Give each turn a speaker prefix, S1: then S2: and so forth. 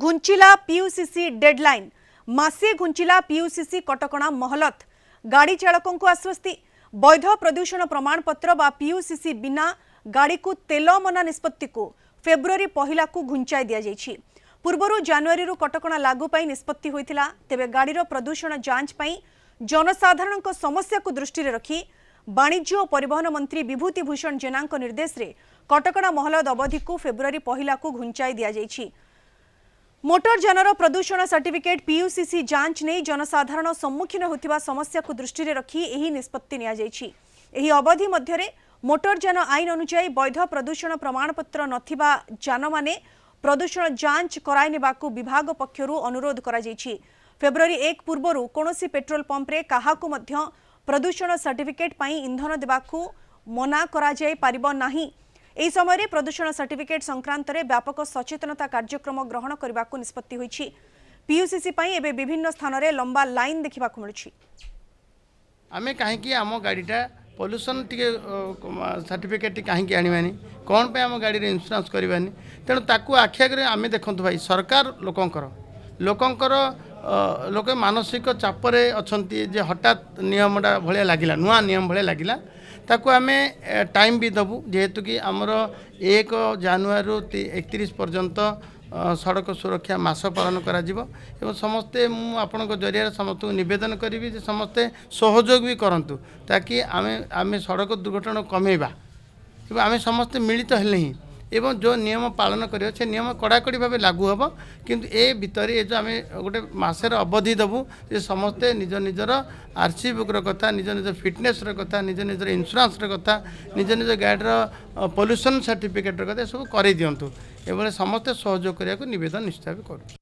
S1: घुंचिला पीयूसीसी deadline मासे घुंचिला पीयूसीसी कटकणा महलत गाड़ी चालकों को आश्वस्ति वैध प्रदूषण प्रमाणपत्र बा पीयूसीसी बिना गाड़ी को तेल मना निष्पत्ति को फेब्रुआरी पहला को घुंचाई दिया जायछि। पूर्वरु जनवरी कटकणा लागू पाई निष्पत्ति होइथिला। तेबे गाड़ीर प्रदूषण जांच पाई जनसाधारण समस्या को दृष्टि रखी वाणिज्य और परिवहन मंत्री विभूति भूषण जेना निर्देश रे कटकणा महलत अवधि को फेब्रुआरी पहला को घुंचाई दिया जायछि। मोटर जानर प्रदूषण सर्टिफिकेट पीयूसीसी जांच नहीं जनसाधारण सम्मुखीन होतिबा समस्या को दृष्टि रखी एही निष्पत्ति निया जायछि। एही अवधि मध्यरे मोटर जान आईन अनुसार वैध प्रदूषण प्रमाणपत्र नथिबा जान माने प्रदूषण जांच कराई नेबाकू विभाग पक्षरु अनुरोध करा जायछि। फेब्रुआरी 1 पूर्वरु कोनोसी पेट्रोल पंप रे काहाकू मध्य प्रदूषण सर्टिफिकेट पाई इंधन देबाकू मना करा जाय पारिबो नाही। एही समय प्रदूषण सर्टिफिकेट संक्रांत रे व्यापक सचेतनता कार्यक्रम ग्रहण करने को निष्पत्ति होईछि। पीयूसीसी पाई एबे विभिन्न स्थान रे लंबा लाइन देखा मिलुछि।
S2: आमे कहीं आम गाड़ीटा पॉल्यूशन टी सर्टिफिकेट कहीं आनवानी कौन पे आम गाड़ी इंश्योरेंस करवानी तेणु ताकू आखि आगे आम देखु भाई सरकार लोकंकर लोक मानसिक चापरे अच्छे जे हठात नियमटा भाया लगिला नुआ नियम भाया लगिला ताकू आम टाइम भी दबु जेहेतु कि आमर 1 जनवरी 31 पर्यंत सड़क सुरक्षा मास पालन करा जिवो एवं समस्ते आपण जरिया समस्त निवेदन करी समस्ते सहयोग भी करंतु ताकि आमे सड़क दुर्घटना कमेबा एवं आमे समस्ते मिलित हेले ही एवं जो नियम पालन करियो से नियम कड़ाकड़ी भाव लागू हम किंतु ए भितर ये जो आम गोटे मसर अवधि दबु जे समस्ते निज निजर आरसी बुक कथा निज निज फिटनेस कथा निज निजर इंश्योरेंस कथा निज निज गाड़ीर पॉल्यूशन सर्टिफिकेट कथा सब कर दिंतु एभले समस्ते सहयोग करने को निवेदन निश्चय भी करूँ।